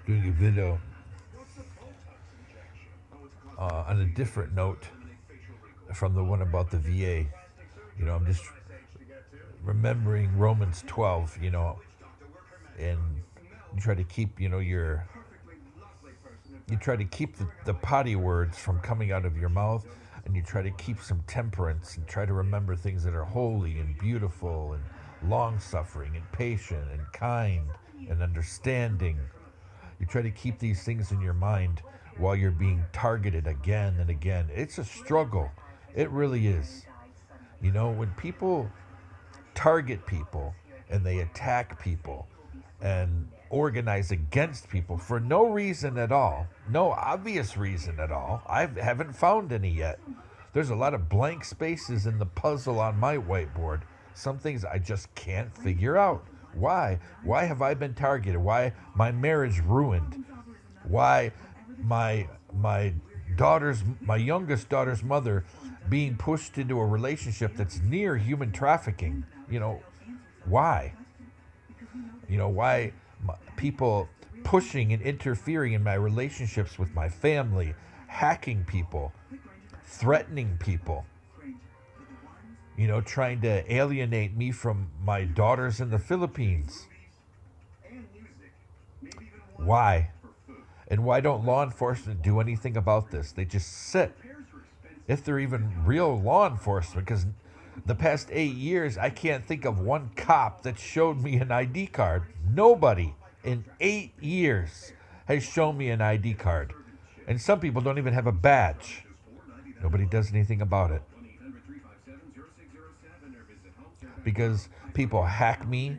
doing a video on a different note from the one about the VA. I'm just remembering Romans 12, and you try to keep, you try to keep the potty words from coming out of your mouth, and you try to keep some temperance and try to remember things that are holy and beautiful and long suffering and patient and kind and understanding. You try to keep these things in your mind while you're being targeted again and again. It's a struggle. It really is. When people target people and they attack people and organize against people for no reason at all, no obvious reason at all. I haven't found any yet. There's a lot of blank spaces in the puzzle on my whiteboard. Some things I just can't figure out. Why? Why have I been targeted? Why my marriage ruined? Why my youngest daughter's mother being pushed into a relationship that's near human trafficking? Why? Why people pushing and interfering in my relationships with my family, hacking people, threatening people, trying to alienate me from my daughters in the Philippines. Why? And why don't law enforcement do anything about this? They just sit. If they're even real law enforcement, because the past 8 years, I can't think of one cop that showed me an ID card. Nobody in 8 years has shown me an ID card. And some people don't even have a badge. Nobody does anything about it. Because people hack me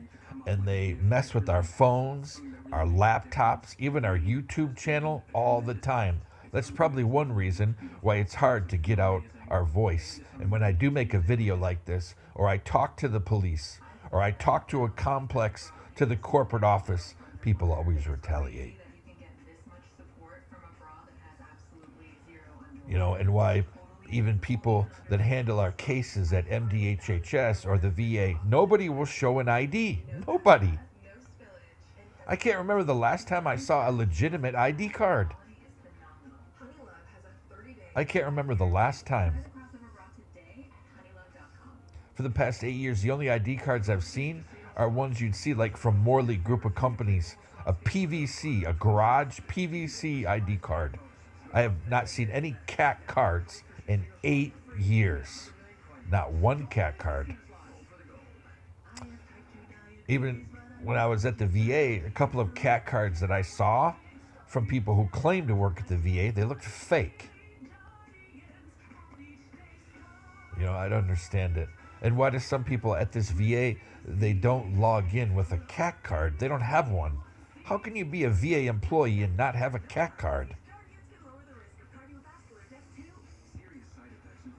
and they mess with our phones, our laptops, even our YouTube channel all the time. That's probably one reason why it's hard to get out our voice. And when I do make a video like this, or I talk to the police, or I talk to a complex, to the corporate office, people always retaliate. And why even people that handle our cases at MDHHS or the VA, nobody will show an ID. Nobody. I can't remember the last time I saw a legitimate ID card. I can't remember the last time. For the past 8 years, the only ID cards I've seen are ones you'd see like from Morley Group of Companies, a PVC, a garage PVC ID card. I have not seen any CAT cards in 8 years. Not one CAT card. Even when I was at the VA, a couple of CAT cards that I saw from people who claimed to work at the VA, they looked fake. I don't understand it. And why do some people at this VA, they don't log in with a CAT card? They don't have one. How can you be a VA employee and not have a CAT card?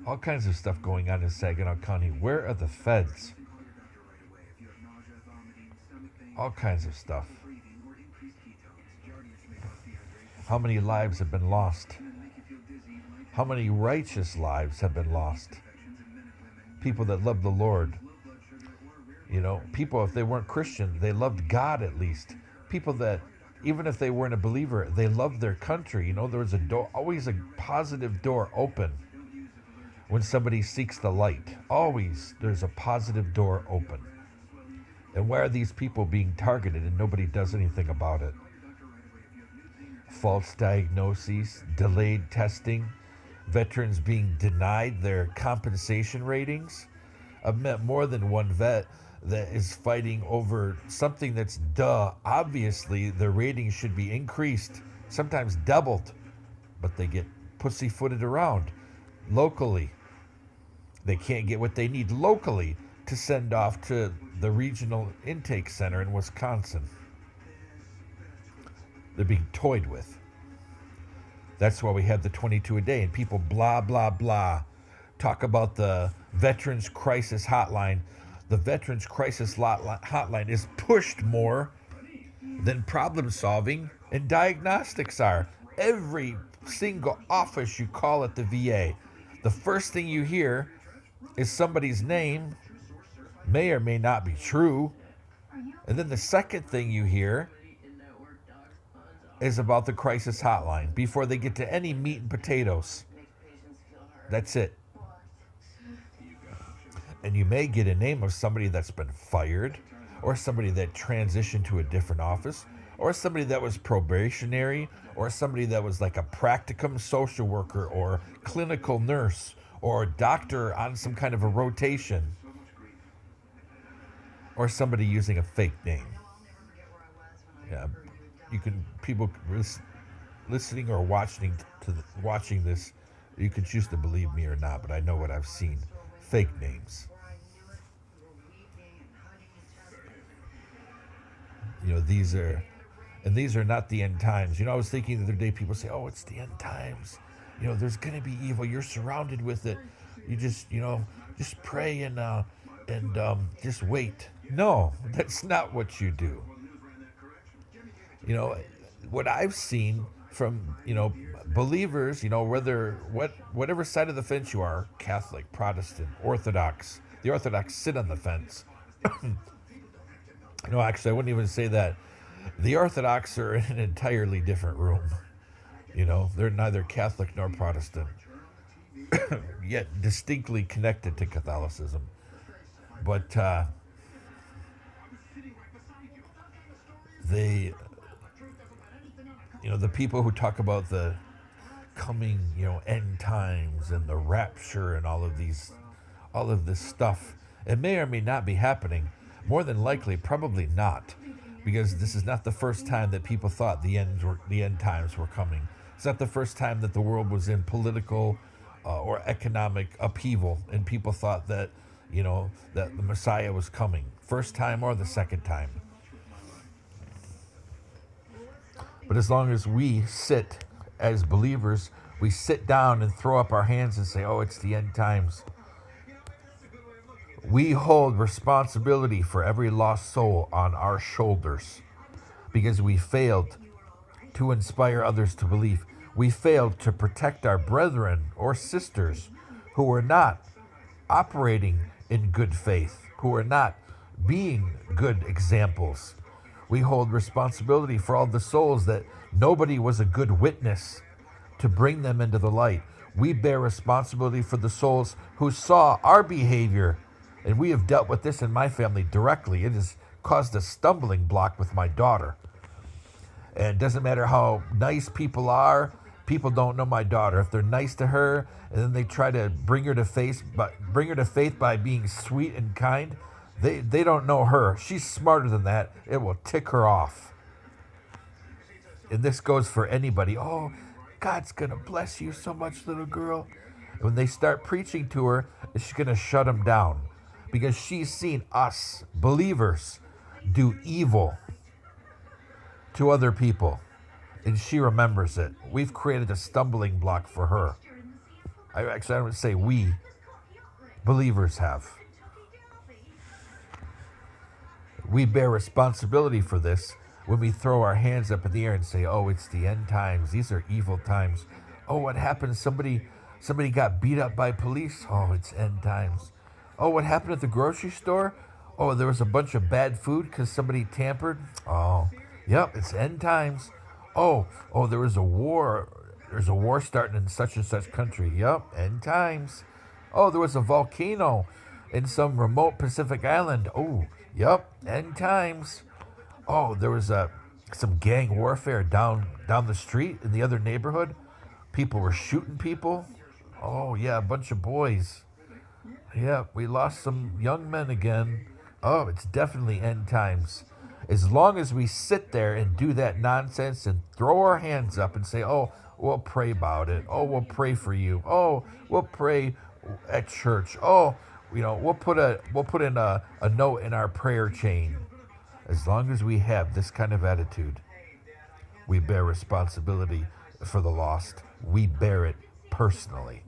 All kinds of stuff going on in Saginaw County. Where are the feds? All kinds of stuff. How many lives have been lost? How many righteous lives have been lost? People that love the Lord. People, if they weren't Christian, they loved God at least. People that, even if they weren't a believer, they loved their country. There was always a positive door open when somebody seeks the light. Always there's a positive door open. And why are these people being targeted and nobody does anything about it? False diagnoses, delayed testing, veterans being denied their compensation ratings. I've met more than one vet that is fighting over something that's obviously their ratings should be increased, sometimes doubled, but they get pussyfooted around locally. They can't get what they need locally to send off to the regional intake center in Wisconsin. They're being toyed with. That's why we have the 22 a day, and people blah, blah, blah. Talk about the Veterans Crisis Hotline. The Veterans Crisis Hotline is pushed more than problem solving and diagnostics are. Every single office you call at the VA, the first thing you hear is somebody's name, may or may not be true. And then the second thing you hear is about the crisis hotline before they get to any meat and potatoes. That's it. And you may get a name of somebody that's been fired, or somebody that transitioned to a different office, or somebody that was probationary, or somebody that was like a practicum social worker, or clinical nurse, or doctor on some kind of a rotation, or somebody using a fake name. Yeah, you can people listening or watching this, you can choose to believe me or not, but I know what I've seen. Fake names. These are not the end times. I was thinking the other day, people say, "Oh, it's the end times. There's gonna be evil. You're surrounded with it. You just pray and just wait." No, that's not what you do. What I've seen from believers, whatever side of the fence you are, Catholic, Protestant, Orthodox. The Orthodox sit on the fence. No, actually, I wouldn't even say that. The Orthodox are in an entirely different room. They're neither Catholic nor Protestant, yet distinctly connected to Catholicism. But they, the people who talk about the coming, end times and the rapture and all of this stuff, it may or may not be happening. More than likely, probably not, because this is not the first time that people thought the end times were coming. It's not the first time that the world was in political or economic upheaval, and people thought that that the Messiah was coming. First time or the second time. But as long as we sit as believers, we sit down and throw up our hands and say, "Oh, it's the end times." We hold responsibility for every lost soul on our shoulders because we failed to inspire others to believe. We failed to protect our brethren or sisters who were not operating in good faith, who were not being good examples. We hold responsibility for all the souls that nobody was a good witness to bring them into the light. We bear responsibility for the souls who saw our behavior. And we have dealt with this in my family directly. It has caused a stumbling block with my daughter. And it doesn't matter how nice people are, people don't know my daughter. If they're nice to her and then they try to bring her to faith by being sweet and kind, they don't know her. She's smarter than that. It will tick her off. And this goes for anybody. "Oh, God's going to bless you so much, little girl." When they start preaching to her, she's going to shut them down. Because she's seen us, believers, do evil to other people. And she remembers it. We've created a stumbling block for her. I would say we, believers, have. We bear responsibility for this when we throw our hands up in the air and say, "Oh, it's the end times. These are evil times. Oh, what happened? Somebody got beat up by police. Oh, it's end times. Oh, what happened at the grocery store? Oh, there was a bunch of bad food because somebody tampered. Oh, yep, it's end times. Oh, there was a war. There's a war starting in such and such country. Yep, end times. Oh, there was a volcano in some remote Pacific island. Oh, yep, end times. Oh, there was some gang warfare down the street in the other neighborhood. People were shooting people. Oh, yeah, a bunch of boys. Yeah, we lost some young men again. Oh, it's definitely end times. As long as we sit there and do that nonsense and throw our hands up and say, "Oh, we'll pray about it. Oh, we'll pray for you. Oh, we'll pray at church. Oh, we'll put in a note in our prayer chain." As long as we have this kind of attitude, we bear responsibility for the lost. We bear it personally.